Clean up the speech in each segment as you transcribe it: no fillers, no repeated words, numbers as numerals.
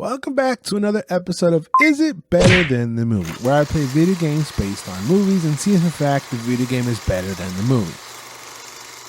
Welcome back to another episode of Is It Better Than the Movie, where I play video games based on movies and see if in fact the video game is better than the movie.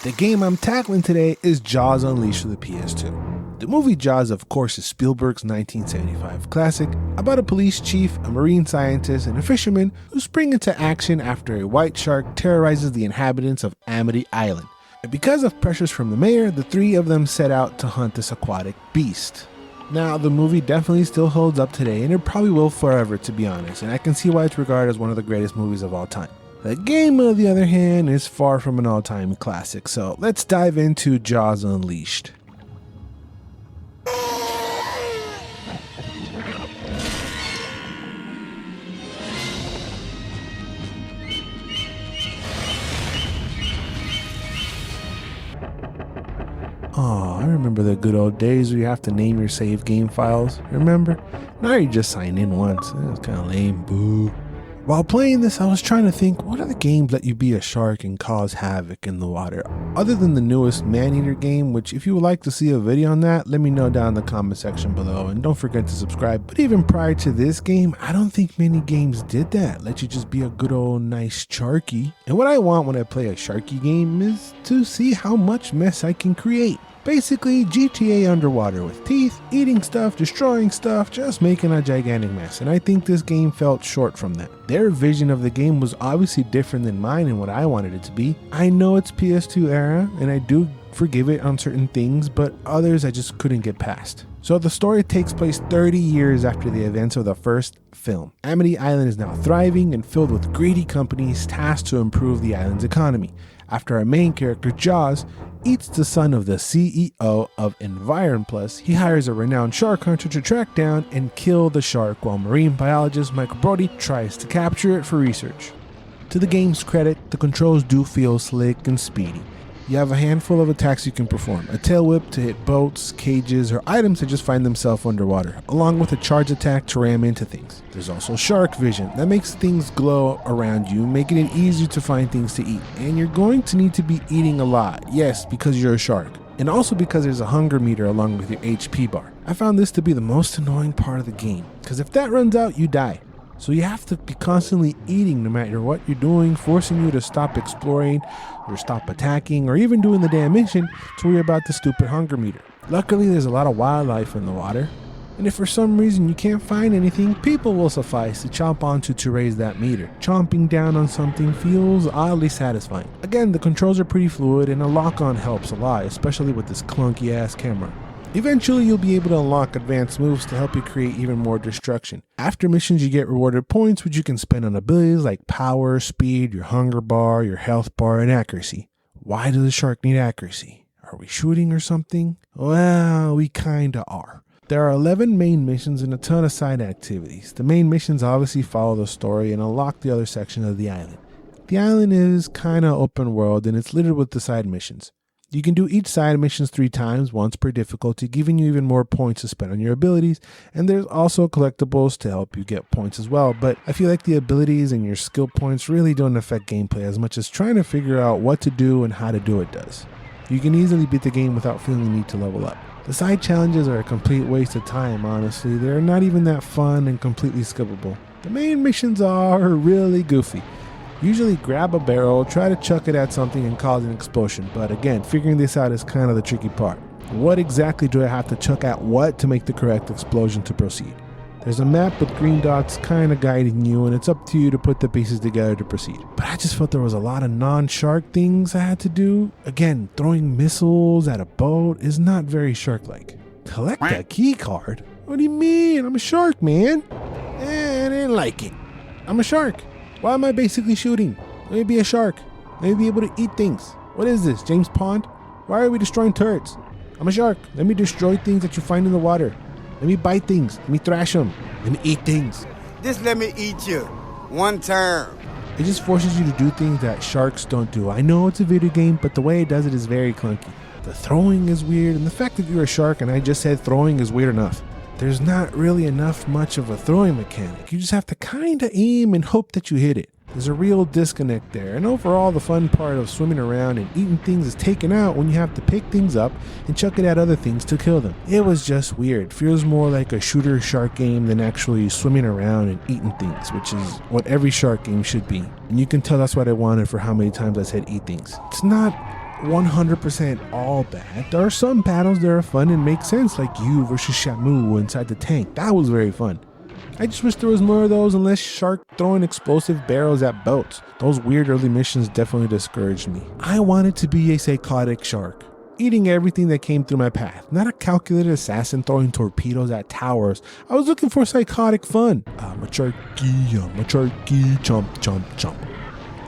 The game I'm tackling today is Jaws Unleashed for the PS2. The movie Jaws, of course, is Spielberg's 1975 classic about a police chief, a marine scientist, and a fisherman who spring into action after a white shark terrorizes the inhabitants of Amity Island. And because of pressures from the mayor, the three of them set out to hunt this aquatic beast. Now, the movie definitely still holds up today, and it probably will forever, to be honest, and I can see why it's regarded as one of the greatest movies of all time. The game, on the other hand, is far from an all-time classic, so let's dive into Jaws Unleashed. Oh, I remember the good old days where you have to name your save game files, remember? Now you just sign in once. It was kind of lame, boo. While playing this, I was trying to think, what are the games let you be a shark and cause havoc in the water? Other than the newest Maneater game, which if you would like to see a video on that, let me know down in the comment section below, and don't forget to subscribe. But even prior to this game, I don't think many games did that, let you just be a good old nice sharky. And what I want when I play a sharky game is to see how much mess I can create. Basically, GTA underwater with teeth, eating stuff, destroying stuff, just making a gigantic mess, and I think this game felt short from that. Their vision of the game was obviously different than mine and what I wanted it to be. I know it's PS2 era, and I do forgive it on certain things, but others I just couldn't get past. So the story takes place 30 years after the events of the first film. Amity Island is now thriving and filled with greedy companies tasked to improve the island's economy. After our main character, Jaws, eats the son of the CEO of Environplus, he hires a renowned shark hunter to track down and kill the shark while marine biologist Michael Brody tries to capture it for research. To the game's credit, the controls do feel slick and speedy. You have a handful of attacks you can perform, a tail whip to hit boats, cages, or items that just find themselves underwater, along with a charge attack to ram into things. There's also shark vision that makes things glow around you, making it easier to find things to eat. And you're going to need to be eating a lot, yes, because you're a shark, and also because there's a hunger meter along with your HP bar. I found this to be the most annoying part of the game, because if that runs out, you die. So you have to be constantly eating no matter what you're doing, forcing you to stop exploring or stop attacking or even doing the damn mission to worry about the stupid hunger meter. Luckily, there's a lot of wildlife in the water, and if for some reason you can't find anything, people will suffice to chomp onto to raise that meter. Chomping down on something feels oddly satisfying. Again, the controls are pretty fluid and a lock-on helps a lot, especially with this clunky ass camera. Eventually, you'll be able to unlock advanced moves to help you create even more destruction. After missions, you get rewarded points which you can spend on abilities like power, speed, your hunger bar, your health bar, and accuracy. Why does the shark need accuracy? Are we shooting or something? Well, we kinda are. There are 11 main missions and a ton of side activities. The main missions obviously follow the story and unlock the other section of the island. The island is kinda open world and it's littered with the side missions. You can do each side missions 3 times, once per difficulty, giving you even more points to spend on your abilities, and there's also collectibles to help you get points as well, but I feel like the abilities and your skill points really don't affect gameplay as much as trying to figure out what to do and how to do it does. You can easily beat the game without feeling the need to level up. The side challenges are a complete waste of time, honestly. They're not even that fun and completely skippable. The main missions are really goofy. Usually grab a barrel, try to chuck it at something and cause an explosion, but again, figuring this out is kind of the tricky part. What exactly do I have to chuck at what to make the correct explosion to proceed? There's a map with green dots kind of guiding you, and it's up to you to put the pieces together to proceed. But I just felt there was a lot of non-shark things I had to do. Again, throwing missiles at a boat is not very shark-like. Collect a key card? What do you mean? I'm a shark, man. I didn't like it. I'm a shark. Why am I basically shooting? Let me be a shark. Let me be able to eat things. What is this, James Pond? Why are we destroying turrets? I'm a shark. Let me destroy things that you find in the water. Let me bite things. Let me thrash them. Let me eat things. Just let me eat you. One term. It just forces you to do things that sharks don't do. I know it's a video game, but the way it does it is very clunky. The throwing is weird, and the fact that you're a shark and I just said throwing is weird enough. There's not really much of a throwing mechanic. You just have to kinda aim and hope that you hit it. There's a real disconnect there, and overall the fun part of swimming around and eating things is taken out when you have to pick things up and chuck it at other things to kill them. It was just weird. Feels more like a shooter shark game than actually swimming around and eating things, which is what every shark game should be. And you can tell that's what I wanted for how many times I said eat things. It's not 100% all bad. There are some battles that are fun and make sense, like you versus Shamu inside the tank. That was very fun. I just wish there was more of those and less shark throwing explosive barrels at boats. Those weird early missions definitely discouraged me. I wanted to be a psychotic shark, eating everything that came through my path, not a calculated assassin throwing torpedoes at towers. I was looking for psychotic fun. I'm a sharky, chomp, chomp, chomp.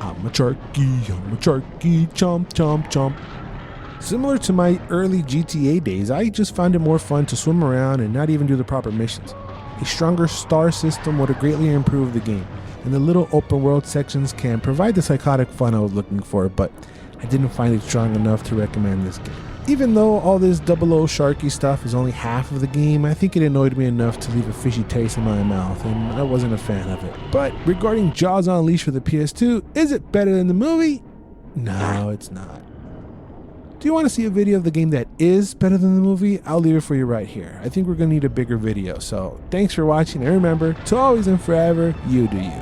I'm a sharky, chomp, chomp, chomp. Similar to my early GTA days, I just found it more fun to swim around and not even do the proper missions. A stronger star system would have greatly improved the game, and the little open world sections can provide the psychotic fun I was looking for, but I didn't find it strong enough to recommend this game. Even though all this 00 sharky stuff is only half of the game, I think it annoyed me enough to leave a fishy taste in my mouth, and I wasn't a fan of it. But regarding Jaws Unleashed for the PS2, is it better than the movie? No, it's not. Do you want to see a video of the game that is better than the movie? I'll leave it for you right here. I think we're going to need a bigger video, so thanks for watching, and remember, to always and forever, you do you.